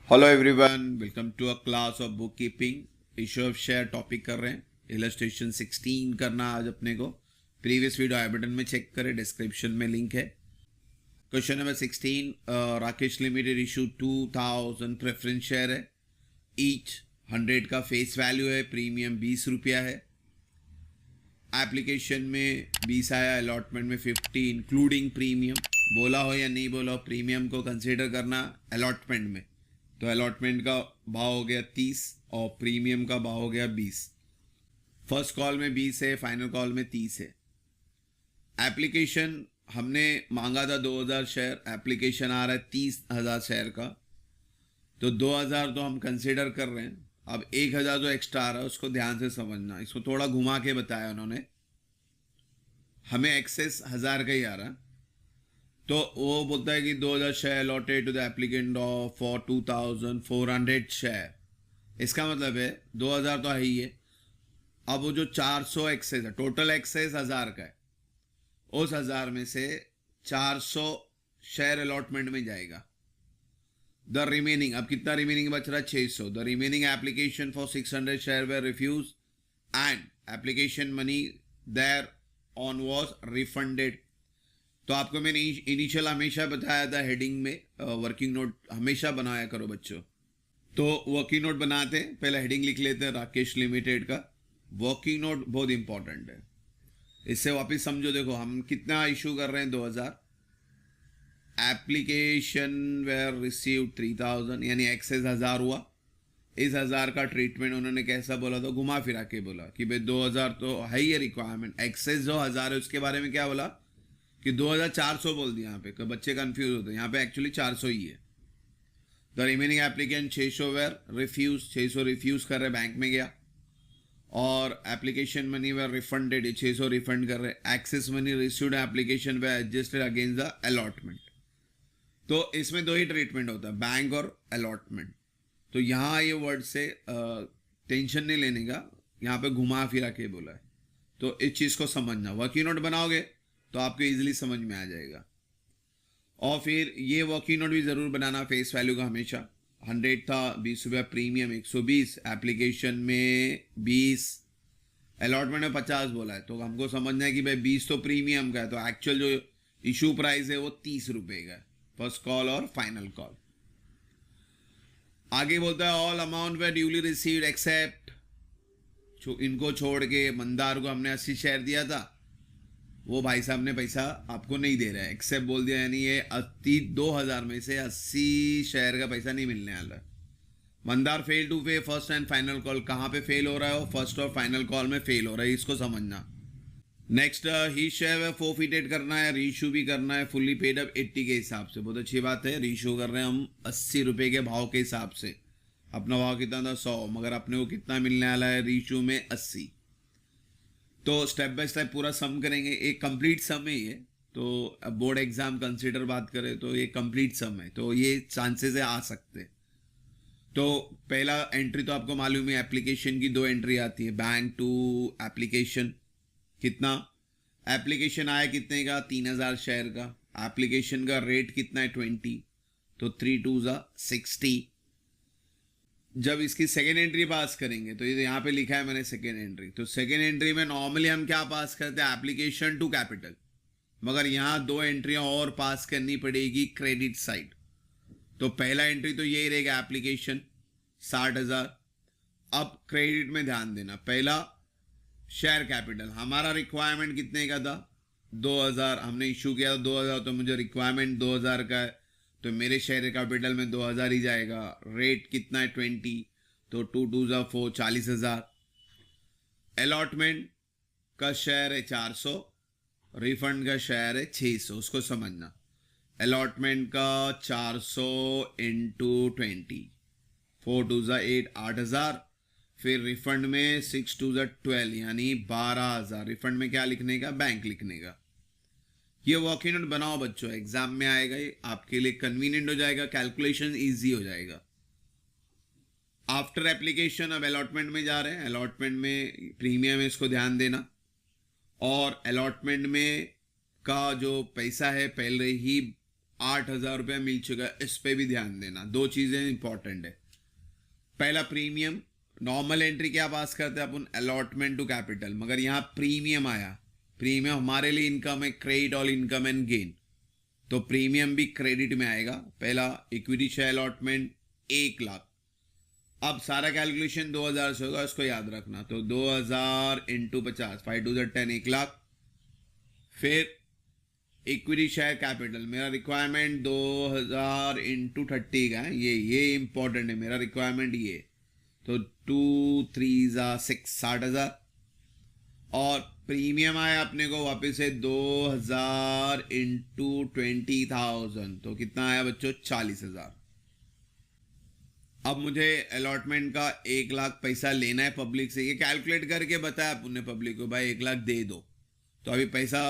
Hello everyone, welcome to a class of book keeping. Issue of share topic कर रहे हैं। Illustration 16 करना आज अपने को। प्रीवियस वीडियो आई बटन में चेक करें, डिस्क्रिप्शन में लिंक है। Question number 16, Rakesh limited issue 2000 preference share है। ईच 100 का फेस वैल्यू है, प्रीमियम 20 रुपया है। एप्लीकेशन में 20 आया, अलॉटमेंट में 50 इंक्लूडिंग प्रीमियम। बोला हो या नहीं बोला हो, प्रीमियम को कंसिडर करना अलॉटमेंट में। तो अलॉटमेंट का भाव हो गया 30 और प्रीमियम का भाव हो गया 20। फर्स्ट कॉल में 20 है, फाइनल कॉल में 30 है। एप्लीकेशन हमने मांगा था 2000 शेयर, एप्लीकेशन आ रहा है 30,000 शेयर का। तो 2000 तो हम कंसिडर कर रहे हैं। अब 1000 जो एक्स्ट्रा आ रहा है उसको ध्यान से समझना। इसको थोड़ा घुमा के बताया उन्होंने। हमें एक्सेस 1000 का ही आ रहा है, तो वो बोलता है कि 2000 share allotted to the applicant for 2400 share. इसका मतलब है 2000 तो है ही है। अब वो जो 400 एक्सेस है, टोटल एक्सेस 1000 का है, उस 1000 में से 400 शेयर अलॉटमेंट में जाएगा। द रिमेनिंग, अब कितना रिमेनिंग बच रहा है? 600। The remaining application for 600 share were refuse and application money there on was refunded. तो आपको मैंने इनिशियल हमेशा बताया था हेडिंग में, वर्किंग नोट हमेशा बनाया करो बच्चों। तो वर्किंग नोट बनाते हैं, पहले हेडिंग लिख लेते हैं राकेश लिमिटेड का। वर्किंग नोट बहुत इंपॉर्टेंट है, इससे वापस समझो। देखो हम कितना इशू कर रहे हैं, 2000। एप्लीकेशन वेयर रिसीव 3000, यानी एक्सेस 1000 हुआ। इस 1000 का ट्रीटमेंट उन्होंने कैसा बोला? तो घुमा फिरा के बोला कि भाई 2000 तो है ही रिक्वायरमेंट। एक्सेस जो 1000 है उसके बारे में क्या बोला कि 2400 बोल दिया। यहाँ पे बच्चे कंफ्यूज होते हैं, यहाँ पे एक्चुअली 400 ही है। The remaining applicant 600 were refuse, 600 refuse कर रहे, बैंक में गया। और application money were refunded, 600 refund कर रहे। Excess money received application were adjusted against the allotment. तो इसमें दो ही ट्रीटमेंट होता है, बैंक और अलॉटमेंट। तो यहाँ ये वर्ड से टेंशन नहीं लेने का, यहाँ पे घुमा फिरा के बोला है। तो इस चीज़ को समझना। वर्किंग नोट बनाओगे तो आपको इजीली समझ में आ जाएगा। और फिर ये वर्किंग नोट भी ज़रूर बनाना फेस वैल्यू का हमेशा। 100 था, 20 रुपया प्रीमियम, 120। एप्लीकेशन में 20, अलॉटमेंट में 50 बोला है। तो हमको समझना है कि भाई 20 तो प्रीमियम का है, तो एक्चुअल जो इशू प्राइस है वो 30 रुपये का है, फर्स्ट कॉल और फाइनल कॉल। आगे बोलता है ऑल अमाउंट वे ड्यूली रिसीव्ड एक्सेप्ट, इनको छोड़ के मंदार को हमने 80 शेयर दिया था, वो भाई साहब ने पैसा आपको नहीं दे रहा है। एक्सेप्ट बोल दिया, यानी ये 2000 में से 80 शेयर का पैसा नहीं मिलने वाला। मंदार फेल टू पे फर्स्ट एंड फाइनल कॉल। कहाँ पे फेल हो रहा है? वो फर्स्ट और फाइनल कॉल में फेल हो रहा है, इसको समझना। नेक्स्ट, ही शेयर फोरफिटेड करना है, रीशू भी करना है। फुल्ली पेड अप 80 के हिसाब से, बहुत अच्छी बात है। रीशू कर रहे हैं हम 80 रुपये के भाव के हिसाब से। अपना भाव कितना था? 100, मगर अपने को कितना मिलने वाला है रीशू में? 80। तो स्टेप बाय स्टेप पूरा सम करेंगे। एक कंप्लीट सम है ये। तो बोर्ड एग्जाम कंसिडर बात करें तो ये कंप्लीट सम है, तो ये चांसेस है आ सकते। तो पहला एंट्री तो आपको मालूम है, एप्लीकेशन की 2 एंट्री आती है, बैंक टू एप्लीकेशन। कितना एप्लीकेशन आया? कितने का? 3000 शेयर का। एप्लीकेशन का रेट कितना है? 20। तो 3 2 60। जब इसकी सेकेंड एंट्री पास करेंगे तो ये यहाँ पे लिखा है मैंने सेकेंड एंट्री। तो सेकेंड एंट्री में नॉर्मली हम क्या पास करते हैं? Application to capital. मगर यहाँ 2 एंट्रियाँ और पास करनी पड़ेगी क्रेडिट साइड। तो पहला एंट्री तो यही रहेगा, एप्लीकेशन 60,000। अब क्रेडिट में ध्यान देना। पहला शेयर कैपिटल, हमारा रिक्वायरमेंट कितने का था? 2000 हमने इशू किया था 2000, तो मुझे रिक्वायरमेंट 2000 का है, तो मेरे शेयर कैपिटल में 2000 ही जाएगा। रेट कितना है? 20। तो 2 2 4, 40,000। अलॉटमेंट का शेयर है 400, रिफंड का शेयर है 600, उसको समझना। अलॉटमेंट का 400 इंटू 20, 4 2 8, 8,000। फिर रिफंड में 6 2 12, यानी 12,000। रिफंड में क्या लिखने का? बैंक लिखने का। ये वर्किंग नोट बनाओ बच्चों, एग्जाम में आएगा, ये आपके लिए कन्वीनियंट हो जाएगा, कैलकुलेशन इजी हो जाएगा। आफ्टर एप्लीकेशन अब अलॉटमेंट में जा रहे हैं। अलॉटमेंट में प्रीमियम है, इसको ध्यान देना। और अलॉटमेंट में का जो पैसा है पहले ही 8,000 रुपया मिल चुका है, इस पे भी ध्यान देना। दो चीजें इंपॉर्टेंट है। पहला प्रीमियम, नॉर्मल एंट्री क्या पास करते हैं अपन, अलॉटमेंट टू कैपिटल, मगर यहाँ प्रीमियम आया। प्रीमियम हमारे लिए इनकम है, credit all income and gain, तो प्रीमियम भी क्रेडिट में आएगा। पहला इक्विटी शेयर अलॉटमेंट 1 लाख। अब सारा कैलकुलेशन 2000 से होगा, उसको याद रखना। तो 2000 इंटू 50, 5 2 10, 1 लाख। फिर इक्विटी शेयर कैपिटल, मेरा रिक्वायरमेंट 2000 इंटू 30 का है, ये इंपॉर्टेंट है, मेरा रिक्वायरमेंट ये। तो 2 3 6, 60,000। और प्रीमियम आया अपने को वापस से 2000 इंटू 20,000, तो कितना आया बच्चों, 40,000। अब मुझे अलॉटमेंट का 1 लाख पैसा लेना है पब्लिक से, ये कैलकुलेट करके बताया अपने पब्लिक को, भाई 1 लाख दे दो। तो अभी पैसा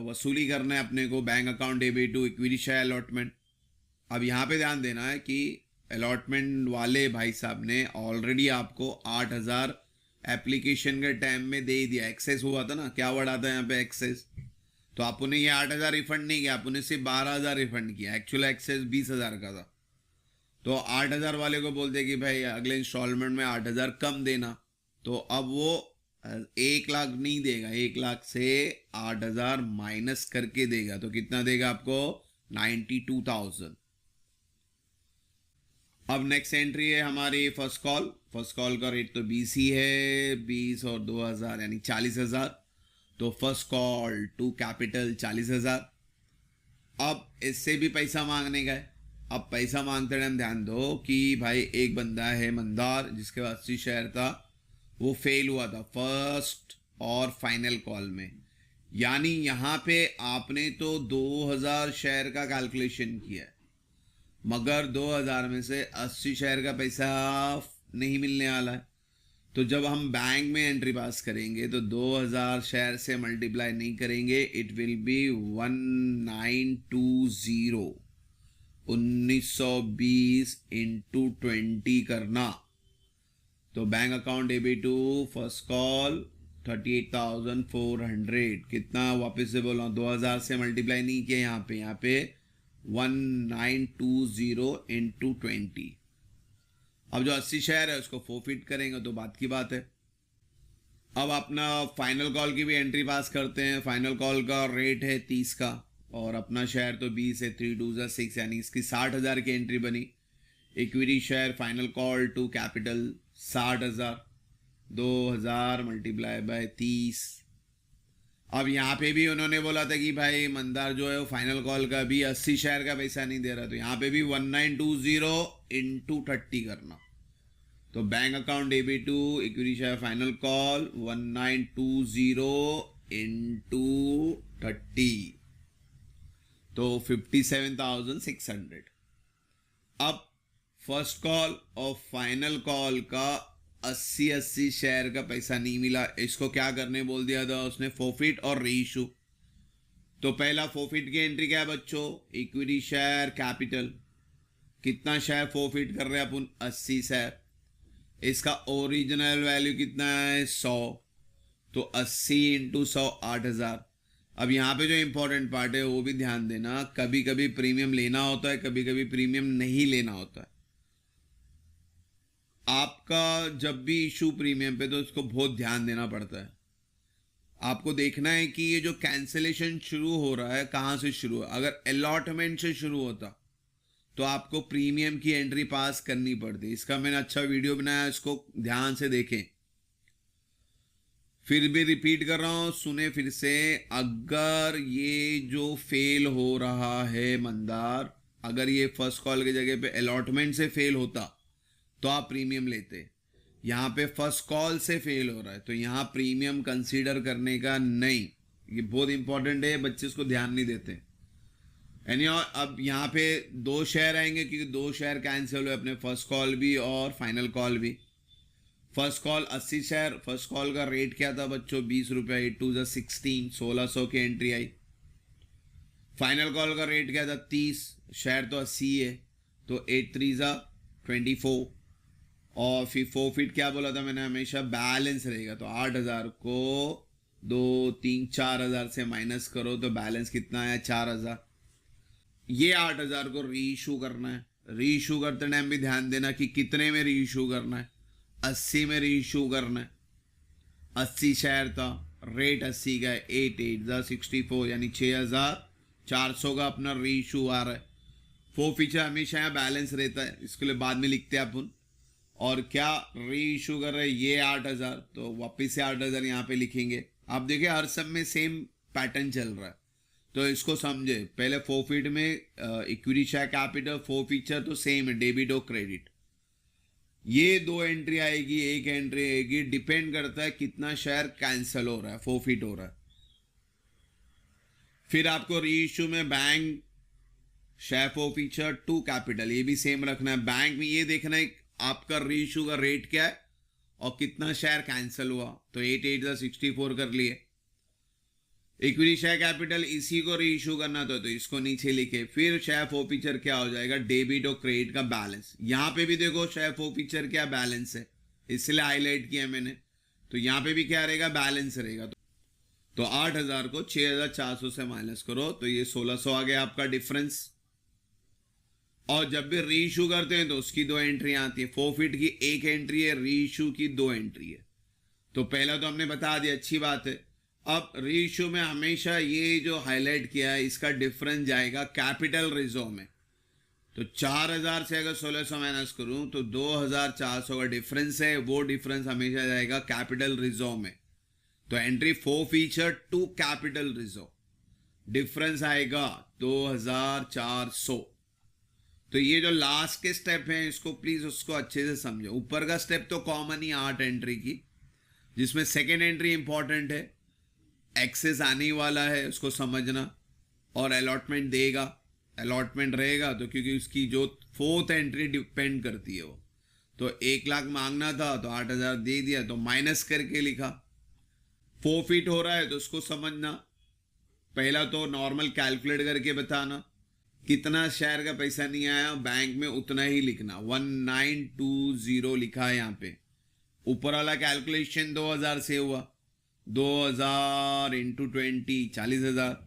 वसूली करना है अपने को, bank account debit to equity share allotment. अब यहाँ पे ध्यान देना है कि अलॉटमेंट वाले भाई साहब ने ऑलरेडी आपको 8,000 एप्लीकेशन के टाइम में दे दिया। एक्सेस हुआ था ना, क्या वर्ड आता है यहाँ पे, एक्सेस। तो आपने ये 8,000 रिफंड नहीं किया, आपने सिर्फ 12,000 रिफंड किया। एक्चुअल एक्सेस 20,000 का था। तो 8,000 वाले को बोलते कि भाई अगले इंस्टॉलमेंट में 8,000 कम देना। तो अब वो 1 लाख नहीं देगा, 1 लाख से 8,000 माइनस करके देगा। तो कितना देगा आपको, 92,000। अब नेक्स्ट एंट्री है हमारी फर्स्ट कॉल। फर्स्ट कॉल का रेट तो 20 ही है, 20 और 2,000 यानी 40,000। तो फर्स्ट कॉल टू कैपिटल 40,000। अब इससे भी पैसा मांगने का है। अब पैसा मांगते टाइम ध्यान दो कि भाई एक बंदा है मंदार, जिसके पास 80 शेयर था, वो फेल हुआ था फर्स्ट और फाइनल कॉल में। यानी यहाँ पे आपने तो 2,000 शेयर का कैलकुलेशन किया है, मगर 2,000 में से 80 शेयर का पैसा नहीं मिलने वाला है। तो जब हम बैंक में एंट्री पास करेंगे तो 2,000 शेयर से मल्टीप्लाई नहीं करेंगे, इट विल बी 1920, 1920 इंटू 20 करना। तो bank account debit to first call 38,400। कितना, वापस से बोला, 2,000 से मल्टीप्लाई नहीं किया यहाँ पे 1920 इंटू 20। अब जो 80 शेयर है उसको फोरफिट करेंगे तो बात की बात है। अब अपना फाइनल कॉल की भी एंट्री पास करते हैं। फाइनल कॉल का रेट है 30 का और अपना शेयर तो 20 है, 3 2 6, यानी इसकी 60,000 की एंट्री बनी। Equity share final call to capital 60,000, 2,000 multiply by 30। अब यहाँ पे भी उन्होंने बोला था कि भाई मंदार जो है वो फाइनल कॉल का भी 80 शेयर का पैसा नहीं दे रहा, तो यहाँ पे भी 1920 इंटू 30 करना। तो bank account debit to equity share final call 1920 into 30, तो 57,600। अब फर्स्ट कॉल और फाइनल कॉल का 80 शेयर का पैसा नहीं मिला, इसको क्या करने बोल दिया था उसने, फोरफिट और रीइशू। तो पहला फोरफिट की एंट्री क्या है बच्चों, इक्विटी शेयर कैपिटल। कितना शेयर फोरफिट कर रहे हैं अपन, 80 शेयर। इसका ओरिजिनल वैल्यू कितना है, 100। तो 80 इंटू 100, 8,000। अब यहाँ पे जो इंपॉर्टेंट पार्ट है वो भी ध्यान देना, कभी कभी प्रीमियम लेना होता है, कभी कभी प्रीमियम नहीं लेना होता है। आपका जब भी इशू प्रीमियम पे, तो इसको बहुत ध्यान देना पड़ता है। आपको देखना है कि ये जो कैंसिलेशन शुरू हो रहा है कहाँ से शुरू है। अगर अलॉटमेंट से शुरू होता तो आपको प्रीमियम की एंट्री पास करनी पड़ती। इसका मैंने अच्छा वीडियो बनाया, इसको ध्यान से देखें। फिर भी रिपीट कर रहा हूं, सुने फिर से। अगर ये जो फेल हो रहा है मंदार, अगर ये फर्स्ट कॉल की जगह पे अलॉटमेंट से फेल होता तो आप प्रीमियम लेते। यहाँ पे फर्स्ट कॉल से फेल हो रहा है तो यहाँ प्रीमियम कंसीडर करने का नहीं। ये बहुत इंपॉर्टेंट है, बच्चे इसको ध्यान नहीं देते। यानी अब यहाँ पे 2 शेयर आएंगे क्योंकि 2 शेयर कैंसिल हुए अपने, फर्स्ट कॉल भी और फाइनल कॉल भी। First call 80 share, first call का रेट क्या था बच्चों, 20 रुपया, 8 2 16, 1600 की एंट्री आई। फाइनल कॉल का रेट क्या था, 30, शेयर तो 80 है, तो 8 3 24। और फिर फोरफिट क्या बोला था मैंने, हमेशा बैलेंस रहेगा। तो 8,000 को 2 3 4,000 से माइनस करो तो बैलेंस कितना आया, 4,000। ये 8,000 को री इशू करना है। री इशू करते टाइम भी ध्यान देना कि कितने में री इशू करना है। 80 में री इशू करना है। 80 शेयर था, रेट 80 का है, 8,8,64 यानी 6,400 का अपना री इशू आ रहा है। फीचर हमेशा यहाँ बैलेंस रहता है, इसके लिए बाद में लिखते हैं अपन। और क्या री इशू कर रहे हैं ये 8,000, तो वापिस से 8,000 यहाँ पे लिखेंगे। आप देखिए हर सब में सेम पैटर्न चल रहा है, तो इसको समझे। पहले फीट में इक्विटी शेयर कैपिटल फीचर तो सेम है, डेबिट और क्रेडिट। ये 2 एंट्री आएगी, 1 एंट्री आएगी, डिपेंड करता है कितना शेयर कैंसिल हो रहा है, फॉरफिट हो रहा है। फिर आपको री इशू में bank share forfeiture to capital ये भी सेम रखना है। बैंक में ये देखना है आपका री इशू का रेट क्या है और कितना शेयर कैंसिल हुआ, तो 8,8,64 कर लिए। इक्विटी शेयर कैपिटल इसी को री इशू करना था, तो इसको नीचे लिखे। फिर शेयर फीचर क्या हो जाएगा, डेबिट और क्रेडिट का बैलेंस। यहां पे भी देखो शेयर फीचर क्या बैलेंस है, इसलिए हाईलाइट किया मैंने। तो यहां पे भी क्या रहेगा, बैलेंस रहेगा। तो 8,000 को 6,400 से माइनस करो, तो ये 1,600 आ गया आपका डिफरेंस। और जब भी री इशू करते हैं तो उसकी 2 एंट्री आती है। फॉरफिट की 1 एंट्री है, री इशू की 2 एंट्री है। तो पहला तो हमने बता दिया, अच्छी बात है। अब री इशू में हमेशा ये जो हाईलाइट किया है इसका डिफरेंस जाएगा कैपिटल रिजर्व में। तो 4,000 से अगर 1,600 माइनस करूं तो 2,400 का डिफरेंस है, वो डिफरेंस हमेशा जाएगा कैपिटल रिजर्व में। तो entry forfeiture to capital reserve, difference आएगा 2,400। तो ये जो लास्ट के स्टेप हैं इसको प्लीज उसको अच्छे से समझो। ऊपर का स्टेप तो कॉमन ही 8 एंट्री की, जिसमें सेकेंड एंट्री इंपॉर्टेंट है, एक्सेस आने वाला है उसको समझना। और अलॉटमेंट देगा, अलॉटमेंट रहेगा तो क्योंकि उसकी जो 4th एंट्री डिपेंड करती है वो। तो 1 लाख मांगना था तो 8,000 दे दिया, तो माइनस करके लिखा। फॉरफिट हो रहा है तो उसको समझना। पहला तो नॉर्मल कैलकुलेट करके बताना कितना शेयर का पैसा नहीं आया, बैंक में उतना ही लिखना। 1920 लिखा है यहाँ पे। ऊपर वाला कैलकुलेशन 2,000 से हुआ, 2,000 इंटू 20 40,000।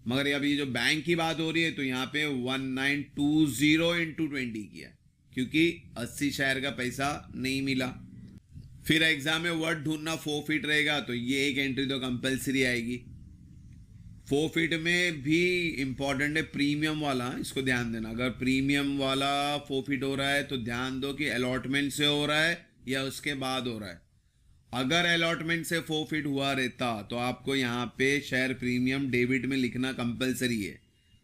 मगर अभी जो बैंक की बात हो रही है तो यहाँ पे 1920 इंटू 20 किया, क्योंकि 80 शेयर का पैसा नहीं मिला। फिर एग्जाम में वर्ड ढूंढना, फॉरफिट रहेगा तो ये 1 एंट्री तो कंपलसरी आएगी। फॉरफिट में भी इंपॉर्टेंट है प्रीमियम वाला, इसको ध्यान देना। अगर प्रीमियम वाला फॉरफिट हो रहा है तो ध्यान दो कि अलॉटमेंट से हो रहा है या उसके बाद हो रहा है। अगर अलॉटमेंट से फॉरफिट हुआ रहता तो आपको यहाँ पे शेयर प्रीमियम डेबिट में लिखना कंपलसरी है।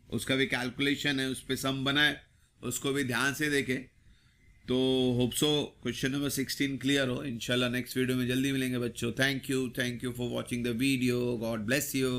उसका भी कैलकुलेशन है, उस पर सम बना है, उसको भी ध्यान से देखें। तो hope so question number 16 clear हो। इंशाल्लाह नेक्स्ट वीडियो में जल्दी मिलेंगे बच्चों। Thank you for watching the video. God bless you.